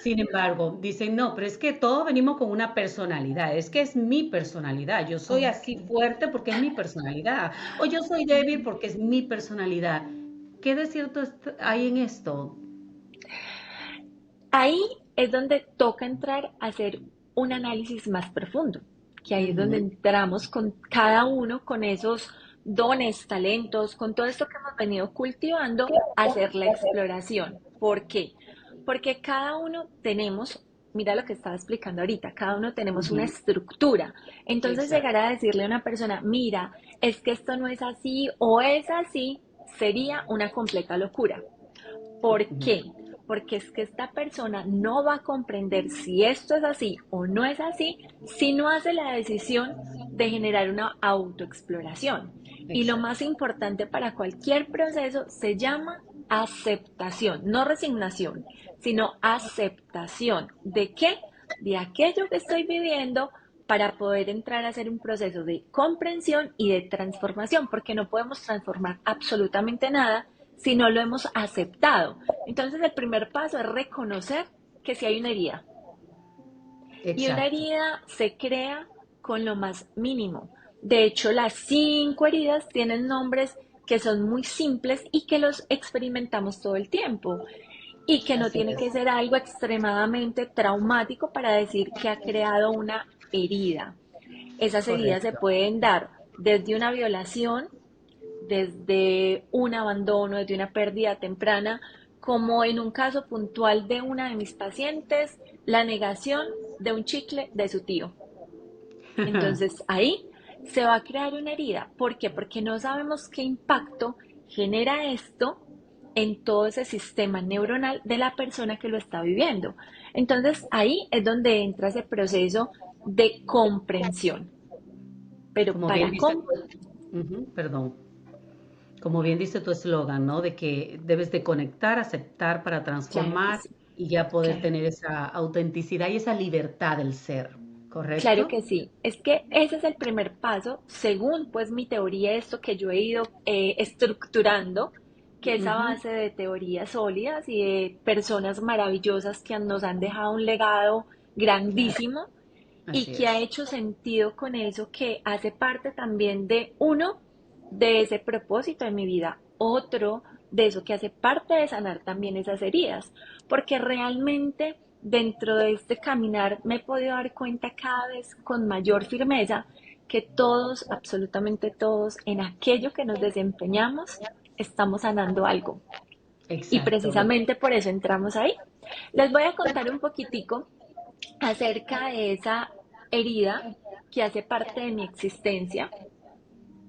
Sin embargo, dicen, no, pero es que todos venimos con una personalidad, es que es mi personalidad, yo soy Ok. así fuerte porque es mi personalidad, o yo soy débil porque es mi personalidad. ¿Qué de cierto hay en esto? Ahí es donde toca entrar a hacer un análisis más profundo, que ahí es donde Ujú, entramos con cada uno, con esos dones, talentos, con todo esto que hemos venido cultivando, a hacer la exploración. ¿Por qué? Porque cada uno tenemos, mira lo que estaba explicando ahorita, cada uno tenemos una ujú, estructura. Entonces llegar exacto. a decirle a una persona, mira, es que esto no es así o es así, sería una completa locura. ¿Por Ujú, qué? Porque es que esta persona no va a comprender si esto es así o no es así si no hace la decisión de generar una autoexploración. Y lo más exacto. importante para cualquier proceso se llama aceptación, no resignación, sino aceptación. ¿De qué? De aquello que estoy viviendo para poder entrar a hacer un proceso de comprensión y de transformación, porque no podemos transformar absolutamente nada si no lo hemos aceptado. Entonces el primer paso es reconocer que si hay una herida. Y una Exacto. herida se crea con lo más mínimo. De hecho, las 5 heridas tienen nombres que son muy simples y que los experimentamos todo el tiempo. Y que no Así tiene que es. ser algo extremadamente traumático para decir que ha creado una herida. Esas heridas se Correcto. pueden dar desde una violación, desde un abandono, desde una pérdida temprana, como en un caso puntual de una de mis pacientes, la negación de un chicle de su tío. Entonces ahí se va a crear una herida. ¿Por qué? Porque no sabemos qué impacto genera esto en todo ese sistema neuronal de la persona que lo está viviendo. Entonces ahí es donde entra ese proceso de comprensión. Pero Como bien para dice comprender, perdón. Como bien dice tu eslogan, ¿no? De que debes de conectar, aceptar para claro que transformar sí, y ya poder claro. tener esa autenticidad y esa libertad del ser, Claro ¿correcto? que sí, es que ese es el primer paso, según pues mi teoría, esto que yo he ido estructurando, que es a Ujú, base de teorías sólidas y de personas maravillosas que nos han dejado un legado claro, grandísimo y así que ha es. hecho sentido con eso, que hace parte también de uno, de ese propósito de mi vida, otro, de eso que hace parte de sanar también esas heridas, porque realmente dentro de este caminar me he podido dar cuenta cada vez con mayor firmeza que todos, absolutamente todos, en aquello que nos desempeñamos, estamos sanando algo. Y Exacto. precisamente por eso entramos ahí. Les voy a contar un poquitico acerca de esa herida que hace parte de mi existencia.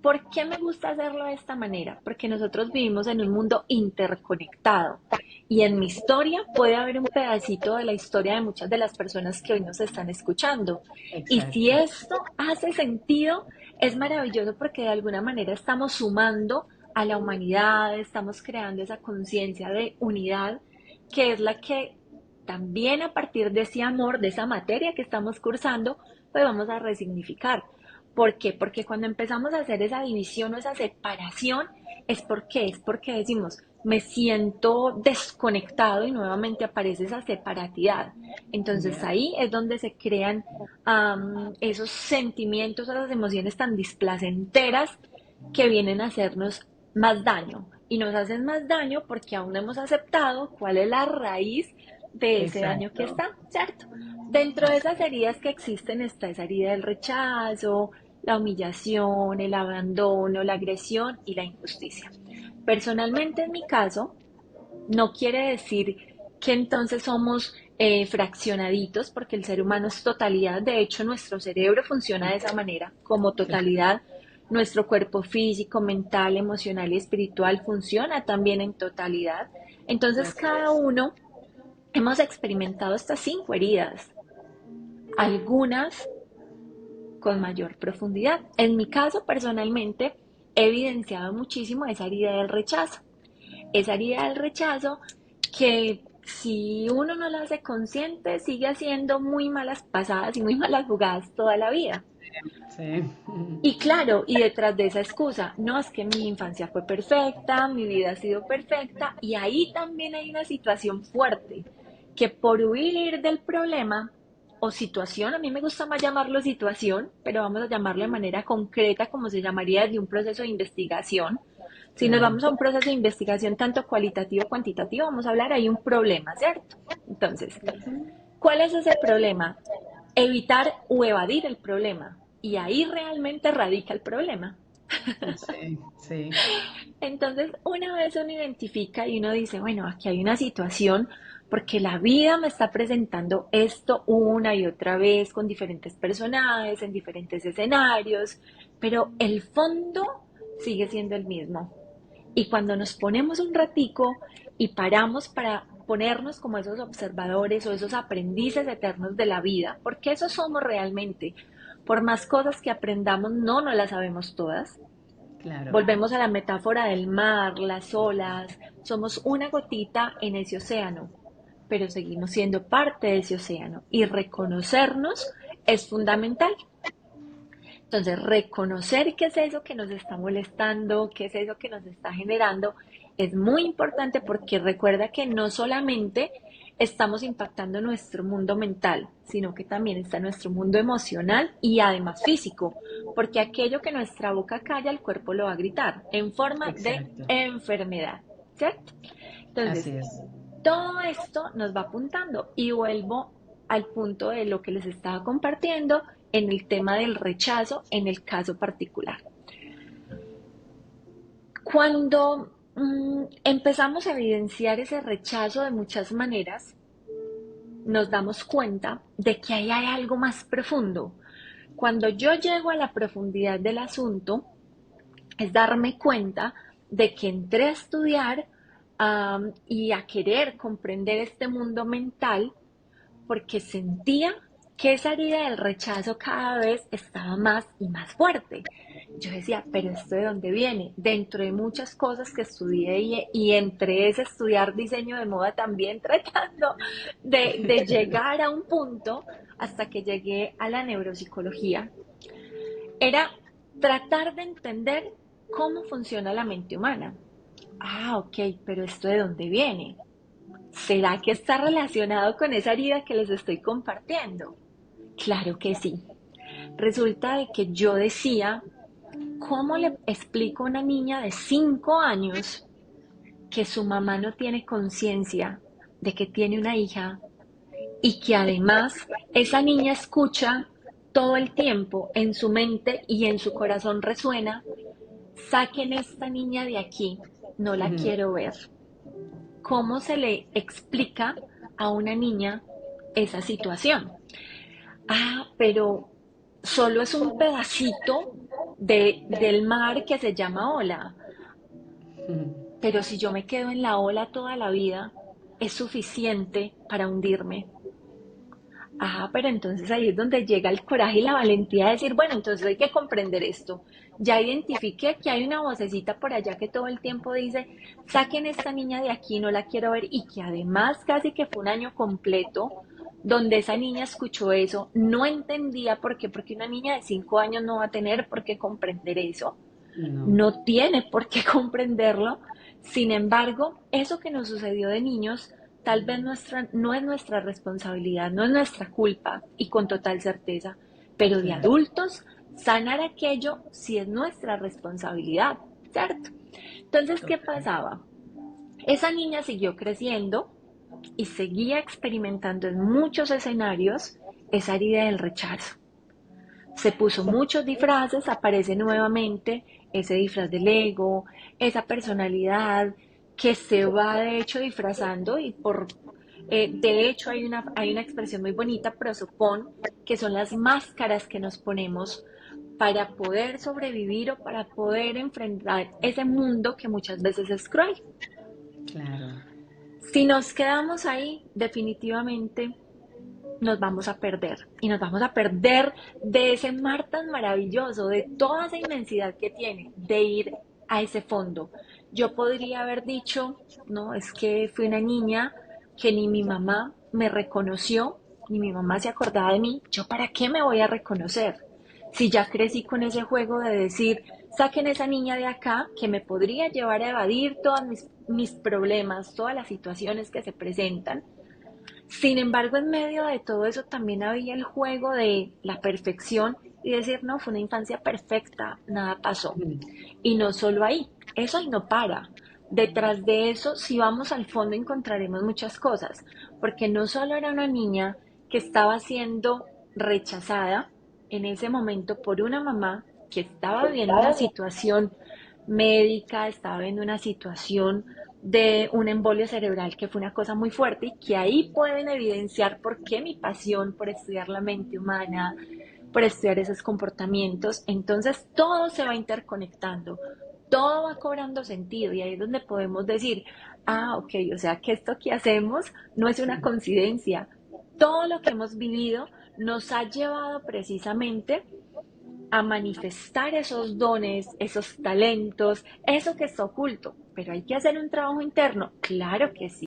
¿Por qué me gusta hacerlo de esta manera? Porque nosotros vivimos en un mundo interconectado y en mi historia puede haber un pedacito de la historia de muchas de las personas que hoy nos están escuchando. Y si Exacto. esto hace sentido, es maravilloso porque de alguna manera estamos sumando a la humanidad, estamos creando esa conciencia de unidad que es la que también a partir de ese amor, de esa materia que estamos cursando, pues vamos a resignificar. ¿Por qué? Porque cuando empezamos a hacer esa división o esa separación, es porque decimos, me siento desconectado y nuevamente aparece esa separatidad. Entonces Ya. ahí es donde se crean esos sentimientos, esas emociones tan displacenteras que vienen a hacernos más daño. Y nos hacen más daño porque aún no hemos aceptado cuál es la raíz de ese daño que Exacto. está, ¿cierto? Dentro de esas heridas que existen está esa herida del rechazo, la humillación, el abandono, la agresión y la injusticia. Personalmente, en mi caso, no quiere decir que entonces somos fraccionaditos, porque el ser humano es totalidad. De hecho, nuestro cerebro funciona de esa manera, como Claro. totalidad. Nuestro cuerpo físico, mental, emocional y espiritual funciona también en totalidad. Entonces, Así cada es. uno hemos experimentado estas 5 heridas, algunas con mayor profundidad. En mi caso, personalmente, he evidenciado muchísimo esa herida del rechazo. Esa herida del rechazo que si uno no la hace consciente, sigue haciendo muy malas pasadas y muy malas jugadas toda la vida. Sí. Y claro, y detrás de esa excusa, no es que mi infancia fue perfecta, mi vida ha sido perfecta, y ahí también hay una situación fuerte, que por huir del problema o situación, a mí me gusta más llamarlo situación, pero vamos a llamarlo de manera concreta como se llamaría de un proceso de investigación. Si nos Claro. vamos a un proceso de investigación tanto cualitativo o cuantitativo, vamos a hablar, hay un problema, ¿cierto? Entonces, Ujú. ¿cuál es ese problema? Evitar o evadir el problema. Y ahí realmente radica el problema. Sí, sí. Entonces, una vez uno identifica y uno dice, bueno, aquí hay una situación porque la vida me está presentando esto una y otra vez con diferentes personajes, en diferentes escenarios, pero el fondo sigue siendo el mismo. Y cuando nos ponemos un ratico y paramos para ponernos como esos observadores o esos aprendices eternos de la vida, porque eso somos realmente. Por más cosas que aprendamos, no nos las sabemos todas. Claro. Volvemos a la metáfora del mar, las olas, somos una gotita en ese océano, pero seguimos siendo parte de ese océano y reconocernos es fundamental. Entonces, reconocer qué es eso que nos está molestando, qué es eso que nos está generando, es muy importante porque recuerda que no solamente estamos impactando nuestro mundo mental, sino que también está nuestro mundo emocional y además físico, porque aquello que nuestra boca calla, el cuerpo lo va a gritar en forma de Exacto. enfermedad, ¿cierto? Así Entonces, es. todo esto nos va apuntando y vuelvo al punto de lo que les estaba compartiendo en el tema del rechazo en el caso particular. Cuando empezamos a evidenciar ese rechazo de muchas maneras, nos damos cuenta de que ahí hay algo más profundo. Cuando yo llego a la profundidad del asunto, es darme cuenta de que entré a estudiar y a querer comprender este mundo mental porque sentía que esa herida del rechazo cada vez estaba más y más fuerte. Yo decía, pero ¿esto de dónde viene? Dentro de muchas cosas que estudié y entre ese estudiar diseño de moda también tratando de llegar a un punto hasta que llegué a la neuropsicología, era tratar de entender cómo funciona la mente humana. Ah, ok, pero ¿esto de dónde viene? ¿Será que está relacionado con esa herida que les estoy compartiendo? Claro que sí. Resulta de que yo decía, ¿cómo le explico a una niña de 5 años que su mamá no tiene conciencia de que tiene una hija y que además esa niña escucha todo el tiempo en su mente y en su corazón resuena, saquen esta niña de aquí, no la Ujú. quiero ver? ¿Cómo se le explica a una niña esa situación? Ah, pero solo es un pedacito del mar que se llama ola. Ujú. Pero si yo me quedo en la ola toda la vida, es suficiente para hundirme. Ah, pero entonces ahí es donde llega el coraje y la valentía de decir, bueno, entonces hay que comprender esto. Ya identifiqué que hay una vocecita por allá que todo el tiempo dice, saquen esta niña de aquí, no la quiero ver, y que además casi que fue un año completo donde esa niña escuchó eso, no entendía por qué, porque una niña de 5 años no va a tener por qué comprender eso, No. no tiene por qué comprenderlo. Sin embargo, eso que nos sucedió de niños tal vez no es nuestra responsabilidad, no es nuestra culpa y con total certeza, pero de Claro. adultos, sanar aquello sí es nuestra responsabilidad, ¿cierto? Entonces, ¿qué Total. pasaba? Esa niña siguió creciendo y seguía experimentando en muchos escenarios esa herida del rechazo. Se puso muchos disfraces, aparece nuevamente ese disfraz del ego, esa personalidad que se va de hecho disfrazando y de hecho hay una expresión muy bonita, prosopón, que son las máscaras que nos ponemos para poder sobrevivir o para poder enfrentar ese mundo que muchas veces es cruel. Claro. Si nos quedamos ahí, definitivamente nos vamos a perder y nos vamos a perder de ese mar tan maravilloso, de toda esa inmensidad que tiene, de ir a ese fondo. Yo podría haber dicho, no, es que fui una niña que ni mi mamá me reconoció, ni mi mamá se acordaba de mí, ¿yo para qué me voy a reconocer? Si ya crecí con ese juego de decir, saquen esa niña de acá que me podría llevar a evadir todos mis problemas, todas las situaciones que se presentan, Sin embargo, en medio de todo eso también había el juego de la perfección y decir, no, fue una infancia perfecta, nada pasó. Ujú. Y no solo ahí, eso ahí no para. Detrás de eso, si vamos al fondo, encontraremos muchas cosas, porque no solo era una niña que estaba siendo rechazada en ese momento por una mamá que estaba viviendo una situación médica, estaba viviendo una situación de un embolio cerebral que fue una cosa muy fuerte y que ahí pueden evidenciar por qué mi pasión por estudiar la mente humana, por estudiar esos comportamientos. Entonces todo se va interconectando, todo va cobrando sentido y ahí es donde podemos decir, ah, ok, o sea que esto que hacemos no es una coincidencia. Todo lo que hemos vivido nos ha llevado precisamente a manifestar esos dones, esos talentos, eso que está oculto. Pero hay que hacer un trabajo interno, claro que sí.